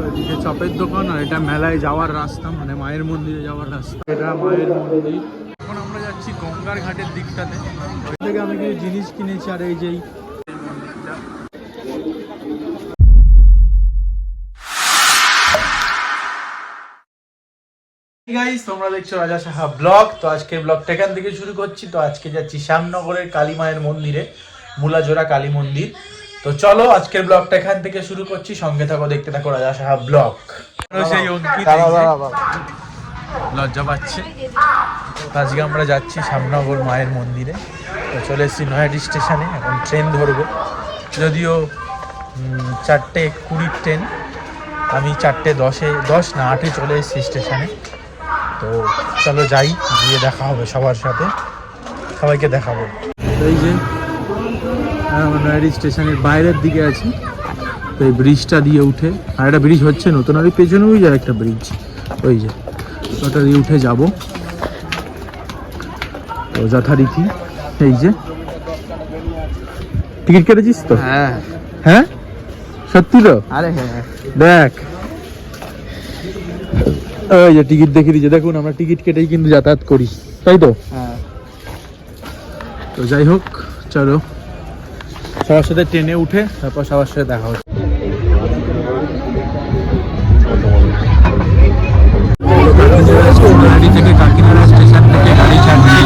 এদিকে চপের দোকান আর এটা মেলায় যাওয়ার রাস্তা, মানে মায়ের মন্দিরে যাওয়ার রাস্তা। এটা মায়ের মন্দির। এখন আমরা যাচ্ছি গঙ্গার ঘাটের দিকটাতে। ওই থেকে আমি কিছু জিনিস কিনেছি। আর এই যেই মন্দিরটা, গাইস তোমরা দেখছো রাজা সাহা ব্লগ। তো আজকের ব্লগটা এখান থেকে শুরু করছি। তো আজকে যাচ্ছি শ্যামনগরের কালী মায়ের মন্দিরে, মুলাজোড়া কালী মন্দির। তো চলো আজকের ব্লগটা এখান থেকে শুরু করছি, সঙ্গে থাকো, দেখতে থাকো রাজা সাহা ব্লগ। সেই অঙ্কিত লজ্জা পাচ্ছে। আজকে আমরা যাচ্ছি শ্যামনগর মায়ের মন্দিরে। তো চলে এসেছি নয়াটি স্টেশনে, এখন ট্রেন ধরবো। যদিও 4:20 ট্রেন, আমি 4:10 চলে এসেছি স্টেশনে। তো চলো যাই, গিয়ে দেখা হবে সবার সাথে, সবাইকে দেখাবো। এই যে নয়াটি স্টেশনের বাইরের দিকে আছি। তো এই ব্রিজটা দিয়ে উঠে, আর একটা ব্রিজ হচ্ছে নতুন, আর পেছনে ওই যায় একটা ব্রিজ, ওই যে ওটা দিয়ে উঠে যাব। তো যথারীতি এই যে টিকিট কেটেছিস তো? হ্যাঁ হ্যাঁ সত্যি তো? আরে হ্যাঁ দেখ, ওই যে টিকিট দেখিয়ে দিচ্ছে, দেখুন আমরা টিকিট কেটেই কিন্তু যাতায়াত করি, তাই তো? হ্যাঁ। তো যাই হোক, চলো সবার সাথে ট্রেনে উঠে তারপর সবার সাথে দেখা হচ্ছে। গাড়ি থেকে কাকিনাড়া স্টেশন থেকে গাড়ি ছাড়ছি,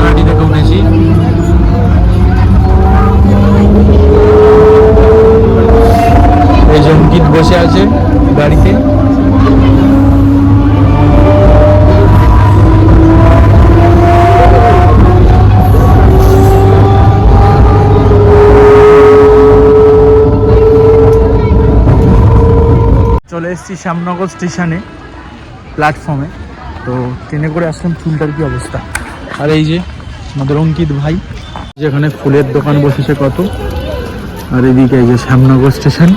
গাড়ি থেকে উঠেছি। এই যে অঙ্কিত বসে আছে গাড়িতে। চলে এসেছি শ্যামনগর স্টেশনে, প্ল্যাটফর্মে। তো ট্রেনে করে আসলাম, চুলটার কি অবস্থা। আর এই যে আমাদের অঙ্কিত ভাই, যেখানে ফুলের দোকান বসেছে কত। আর এদিকে এই যে শ্যামনগর স্টেশন।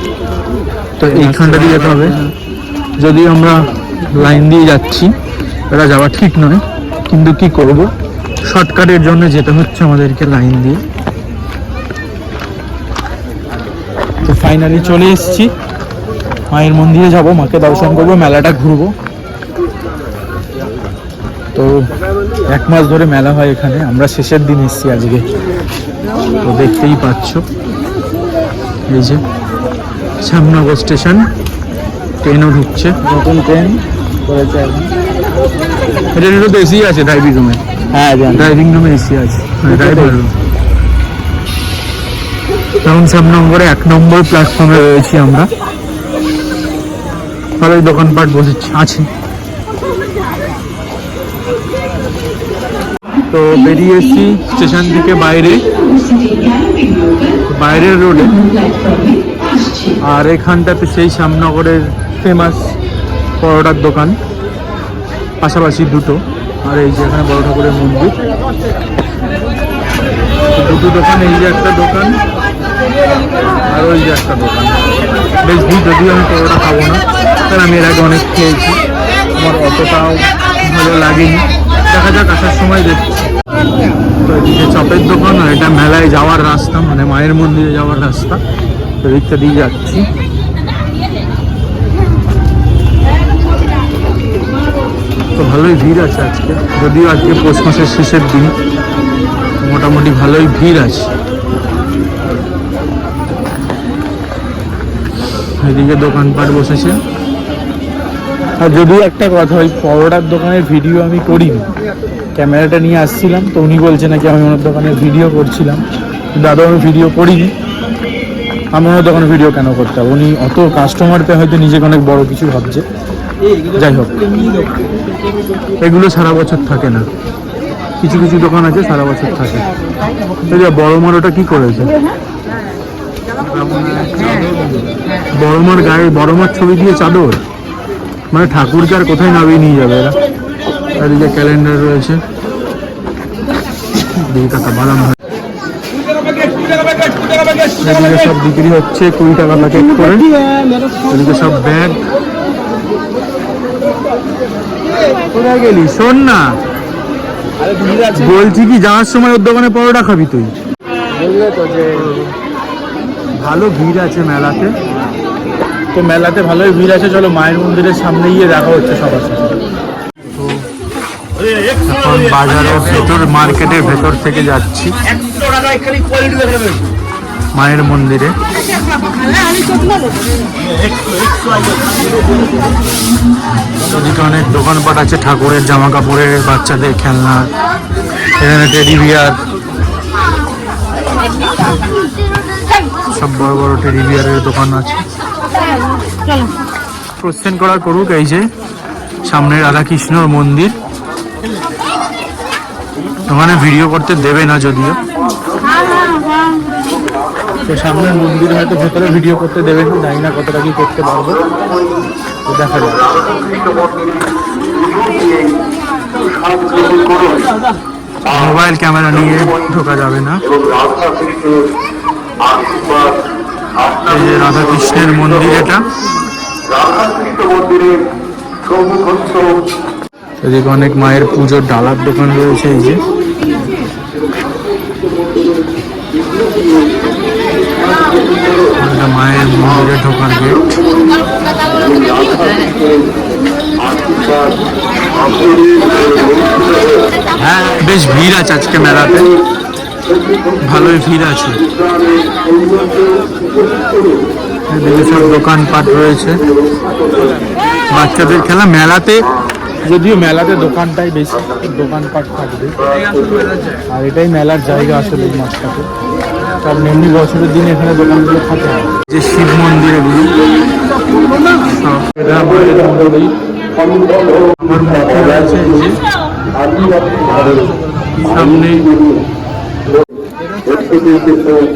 তো এইখানটা দিয়ে যেতে হবে, যদিও আমরা লাইন দিয়ে যাচ্ছি, এটা যাওয়া ঠিক নয়, কিন্তু কি করব, শর্টকাটের জন্য যেতে হচ্ছে আমাদেরকে লাইন দিয়ে। তো ফাইনালি চলে এসেছি মায়ের মন্দিরে, যাব, মাকে দর্শন করবো, মেলাটা ঘুরবো। তো 1 মাস ধরে মেলা হয় এখানে, আমরা শেষের দিন এসেছি আজকে। তো দেখতেই পাচ্ছ এই যে শ্যামনগর স্টেশন, ট্রেনও ঢুকছে, নতুন ট্রেন করেছে এখন। এটা তো এসি আছে ড্রাইভিং রুমে। হ্যাঁ, ড্রাইভিং রুমে এসি আছে, ড্রাইভার রুম। তখন শ্যামনগরে 1 নম্বর প্ল্যাটফর্মে রয়েছি আমরা। ভালোই দোকানপাট বসেছে আছে। তো বেরিয়েছি স্টেশন থেকে বাইরের রোডে। আর এখানটাতে সেই শ্যামনগরের ফেমাস পরোটার দোকান, পাশাপাশি দুটো। আর এই যে এখানে বড় ঠাকুরের মন্দির, দুটো দোকান। এই যে একটা দোকান, আর ওই যে একটা দোকান। বেশ ভিড়, যদিও আমি পরোটা খাবো না, কারণ আমি এর আগে অনেক খেয়েছি, আমার অতটাও ভালো লাগেনি। দেখা যাক, আসার সময় দেখছি। তো এদিকে চপের দোকান, আর এটা মেলায় যাওয়ার রাস্তা, মানে মায়ের মন্দিরে যাওয়ার রাস্তা। তো দিকটা দিয়ে যাচ্ছি। তো ভালোই ভিড় আছে আজকে, যদিও আজকে পৌষ মাসের শেষের দিন, মোটামুটি ভালোই ভিড় আছে। এদিকে দোকানপাট বসেছে। আর যদিও একটা কথা, ওই পরোটার দোকানের ভিডিও আমি করিনি, ক্যামেরাটা নিয়ে আসছিলাম, তো উনি বলছে নাকি আমি ওনার দোকানের ভিডিও করছিলাম। দাদা আমি ভিডিও করিনি, আমি ওনার দোকানে ভিডিও কেন করতে হবে? উনি অত কাস্টমার পেয়ে হয়তো নিজেকে অনেক বড় কিছু ভাবছে। যাই হোক, এগুলো সারা বছর থাকে না, কিছু কিছু দোকান আছে সারা বছর থাকে। এই যে বড় মারোটা কি করেছে, বড় মার গায়ে বড় মার ছবি দিয়ে চাদর, মানে ঠাকুরকে আর কোথায় নামিয়ে নিয়ে যাবে এরা। আর এই যে ক্যালেন্ডার রয়েছে, 2 টাকা বাদাম। এদিকে সব বিক্রি হচ্ছে 20 টাকা প্যাকেট করে। এদিকে সব ব্যাগ। কোথায় গেলি? শোন না, বলছি কি যাওয়ার সময় ওর দোকানে পরোটা খাবি তুই? বললে তো যে ভালো ভিড় আছে মেলাতে। তো মেলাতে ভালোই ভিড় আছে, চলো মায়ের মন্দিরের সামনে গিয়ে দেখা হচ্ছে সবার সাথে। তো এখন বাজারের ভেতর, মার্কেটের ভেতর থেকে যাচ্ছি মায়ের মন্দিরে। ওদিকে অনেক দোকানপাট আছে, ঠাকুরের জামা কাপড়ের, বাচ্চাদের খেলনা, এখানে টেডি বিয়ার, সব বড় বড় টেডি বিয়ারের দোকান আছে। কোশ্চেন করার করুক, এই যে সামনে রাধাকৃষ্ণর মন্দির, ওখানে ভিডিও করতে দেবে না যদিও, তো সামনের মন্দির হয়তো ভেতরে ভিডিও করতে দেবে না, জানি না কতটা কি করতে পারবো, তো দেখা যাবে। মোবাইল ক্যামেরা নিয়ে ঢোকা যাবে না। এই যে রাধাকৃষ্ণের মন্দির, এটা এদিকে অনেক মায়ের পুজোর ডালার দোকান রয়েছে। এই যে মায়ের মন্দিরে ঢোকার গেট। হ্যাঁ, বেশ ভিড় আছে আজকে মেলাতে, ভালোই ভিড় আছে। এদিকে সব দোকানপাট রয়েছে, বাচ্চাদের খেলা। মেলাতে যদিও মেলাতে দোকানটাই বেশি, দোকানপাট থাকবে, আর এটাই মেলার জায়গা আসলে এই মাছটাতে, কারণ এমনি বছরের দিনে এখানে দোকানগুলো থাকে। যে শিব মন্দির, এগুলো সামনে।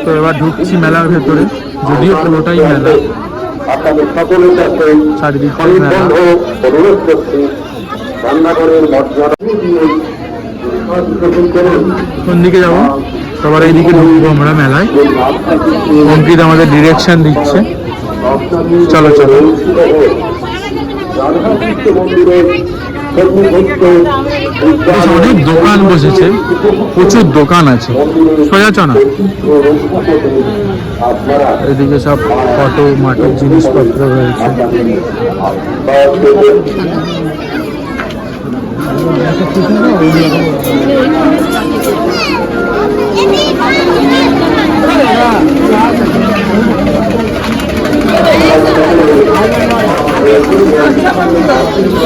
তো এবার ঢুকছি মেলার ভেতরে, যদিও পুরোটাই মেলা, চারিদিকটাই মেলা। কোন দিকে যাবো? সবার এইদিকে ঢুকবো আমরা মেলায়। অঙ্কিত আমাদের ডিরেকশন দিচ্ছে, চলো চলো। অনেক দোকান বসেছে, প্রচুর দোকান আছে, সোজা চনা। এদিকে সব ফটো মাটির জিনিসপত্র রয়েছে।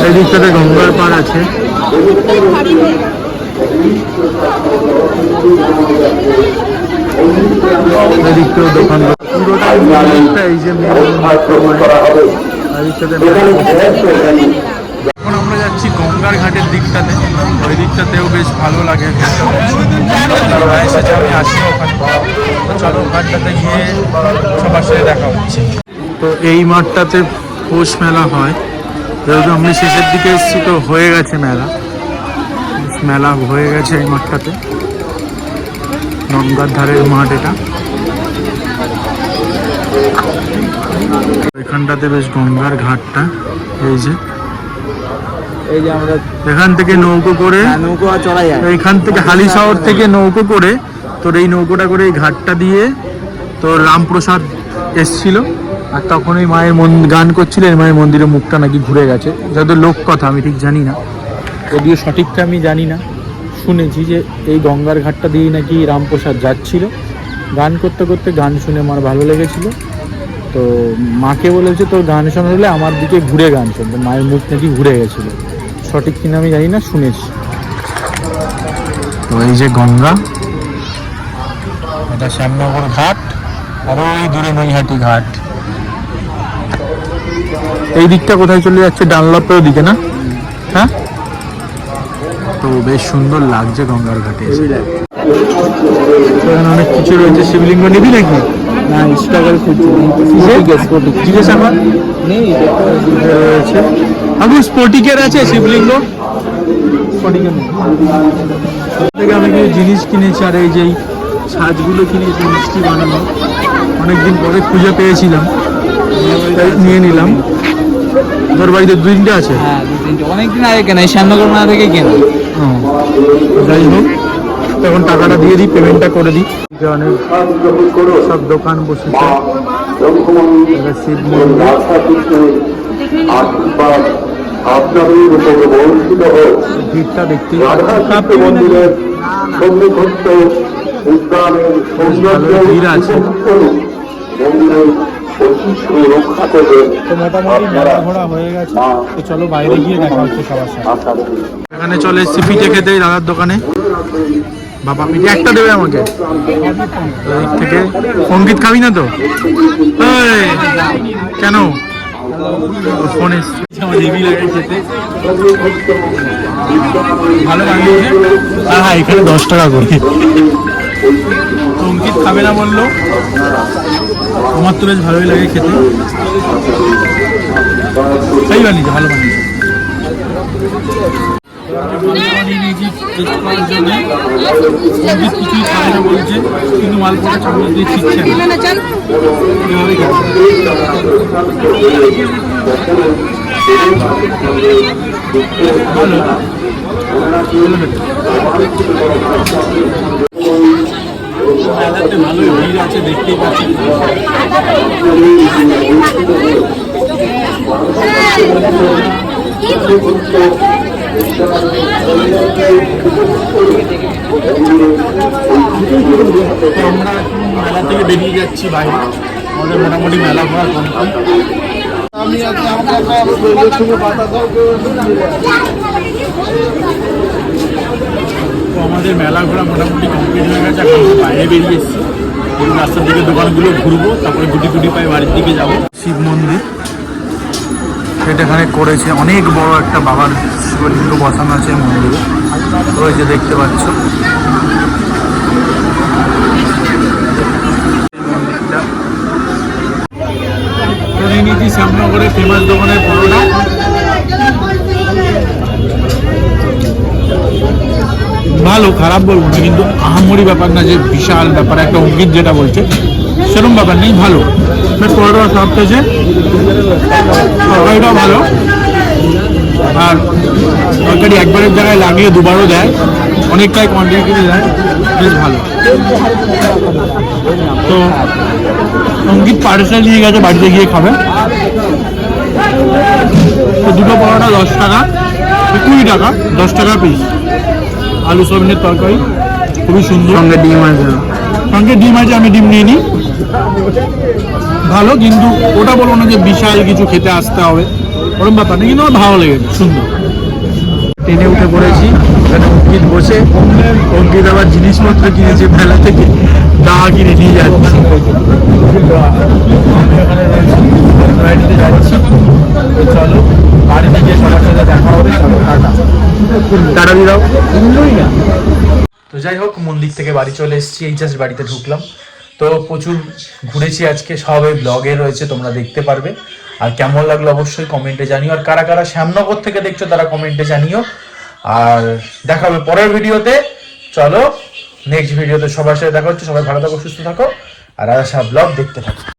এদিকটাতে গঙ্গার পাড় আছে। এদিকটাও দোকান, পুরোটা এই যে এখন আমরা যাচ্ছি গঙ্গার ঘাটের দিকটাতে, ওই দিকটাতেও বেশ ভালো লাগে। আমি আসি ওখানে, চলো ঘাটটাতে গিয়ে সবার সাথে দেখা হচ্ছে। তো এই মাঠটাতে পৌষ মেলা হয়, যেহেতু আমি শেষের দিকে এসেছি তো হয়ে গেছে মেলা, মেলা হয়ে গেছে এই মাঠটাতে। গঙ্গার ধারের মাঠ এটা, এখানটাতে বেশ গঙ্গার ঘাটটা। এই যে আমরা এখান থেকে নৌকো করে, নৌকো চড়াই, এখান থেকে হালিশহর থেকে নৌকো করে তোর এই নৌকোটা করে এই ঘাটটা দিয়ে তোর রামপ্রসাদ এসছিল, আর তখন এই মায়ের গান করছিলেন, মায়ের মন্দিরের মুখটা নাকি ঘুরে গেছে, যত লোক কথা, আমি ঠিক জানি না, যদিও সঠিকটা আমি জানি না। শুনেছি যে এই গঙ্গার ঘাটটা দিয়েই নাকি রামপ্রসাদ যাচ্ছিল, গান করতে করতে গান শুনে আমার ভালো লেগেছিল, তো মাকে বলেছে তোর গান শোনা হলে আমার দিকে ঘুরে গান শুনতো, মায়ের মুখ নাকি ঘুরে গেছিলো, সঠিক কিনা আমি জানি না, শুনেছি। তো এই যে গঙ্গা, এটা শ্যামনগর ঘাট, আর ওই দূরে নৈহাটি ঘাট। এই দিকটা কোথায় চলে যাচ্ছে? ডানলপের দিকে না? হ্যাঁ, তো বেশ সুন্দর লাগছে গঙ্গার ঘাটে। এখানে অনেক কিছু রয়েছে। শিবলিঙ্গ নিবি নাকি? না, স্ট্রাগল করছি, জিজ্ঞেস আমার রয়েছে। আমি স্পটিকের আছে শিবলিঙ্গ, স্পটিকের থেকে আমি কিছু জিনিস কিনেছি, আর এই যে ছাঁচগুলো কিনেছি মিষ্টি বানানো, অনেকদিন পরে খুঁজে পেয়েছিলাম, নিয়ে নিলাম। তোর বাড়িতে 2-3টে আছে? হ্যাঁ, 2-3টে, অনেকদিন আগে কেনা, শ্যামনগর মেলা থেকে কেনা। যাই হোক, তখন টাকাটা দিয়ে দিই, পেমেন্টটা করে দিই। অনেক সব দোকান বসেছে, শিব ভিড়টা দেখতেই ভিড় আছে। তো মোটামুটি মেলা ঘোরা হয়ে গেছে, তো চলো বাইরে গিয়ে দেখা হচ্ছে সবার সাথে। এখানে চলে এসেছি পিঠে খেতে দাদার দোকানে। বাবা পিঠে একটা দেবে আমাকে থেকে। সঙ্গীত খাবি না তো? কেন? ফোন এসছে, আমার হেভি লাগে খেতে, ভালো বানিয়েছে। হ্যাঁ, এখানে 10 টাকা করে। অঙ্কিত খাবে না বললো, আমার তো বেশ ভালোই লাগে খেতে। সেই বানিয়েছে, ভালো বানিয়েছে। কিছুই খাবে না বলছে, কিন্তু মালপোয়া চামচ দিয়ে ছিটছে মেলাতে ভালোই ভিড় আছে, দেখতেই পাচ্ছি। আমরা মেলা থেকে বেরিয়ে যাচ্ছি বাইরে, আমাদের মোটামুটি মেলা ঘোরা কমপ্লিট। তো আমাদের মেলা ঘোরা মোটামুটি কমপ্লিট হয়ে গেছে, এখন বাইরে বেরিয়ে এসেছি। রাস্তার দিকে দোকানগুলো ঘুরবো, তারপরে গুটি গুটি পায়ে বাড়ির দিকে যাবো। শিব মন্দির সেটা এখানে করেছে, অনেক বড় একটা বাবার শিবলিঙ্গ বসানো আছে মন্দিরে, ওই যে দেখতে পাচ্ছ। নিয়েছি শ্যামনগরের ফেমাস দোকানের পরোটা। ভালো, খারাপ বলবো না, কিন্তু আহামরি ব্যাপার না যে বিশাল ব্যাপার একটা অঙ্কিত যেটা বলছে সেরকম ব্যাপার নেই, ভালো। পরোটা সব পেয়েছে, তরকারিটাও ভালো, আর তরকারি একবারের জায়গায় লাগিয়ে দুবারও দেয়, অনেকটাই কোয়ান্টিটি দেয়, বেশ ভালো। তো অঙ্কিত পার্সেল নিয়ে গেছে, বাড়িতে গিয়ে খাবে। তো দুটো পরোটা 10 টাকা, 20 টাকা, 10 টাকা পিস। আলু সয়াবিনের তরকারি খুবই সুন্দর, সঙ্গে ডিম আছে। সঙ্গে ডিম আছে, আমি ডিম নিয়ে নিই। ভালো, কিন্তু ওটা বলবো না যে বিশাল কিছু খেতে আসতে হবে, ওরকম ব্যাপার নেই, কিন্তু আমার ভালো লেগেছে, সুন্দর। ট্রেনে উঠে পড়েছি, এখানে অঙ্কিত বসে, অঙ্কিত আবার জিনিসপত্র কিনেছে মেলা থেকে, দাওয়া কিনে নিয়ে যাচ্ছি। বাড়িতে যাচ্ছি, চলো বাড়িতে গিয়ে সবার সাথে দেখা হবে। টাটা দিয়ে দাও। তো যাই হোক, মন্দির থেকে বাড়ি চলে এসেছি, এই জাস্ট বাড়িতে ঢুকলাম। তো প্রচুর ঘুরেছি আজকে, সব এই ব্লগে রয়েছে, তোমরা দেখতে পারবে। আর কেমন লাগলো অবশ্যই কমেন্টে জানিও, আর কারা কারা শ্যামনগর থেকে দেখছো তারা কমেন্টে জানিও। আর দেখা হবে পরের ভিডিওতে। চলো নেক্সট ভিডিওতে সবার সাথে দেখা হচ্ছে। সবাই ভালো থাকো, সুস্থ থাকো, আর আশা ব্লগ দেখতে থাকো।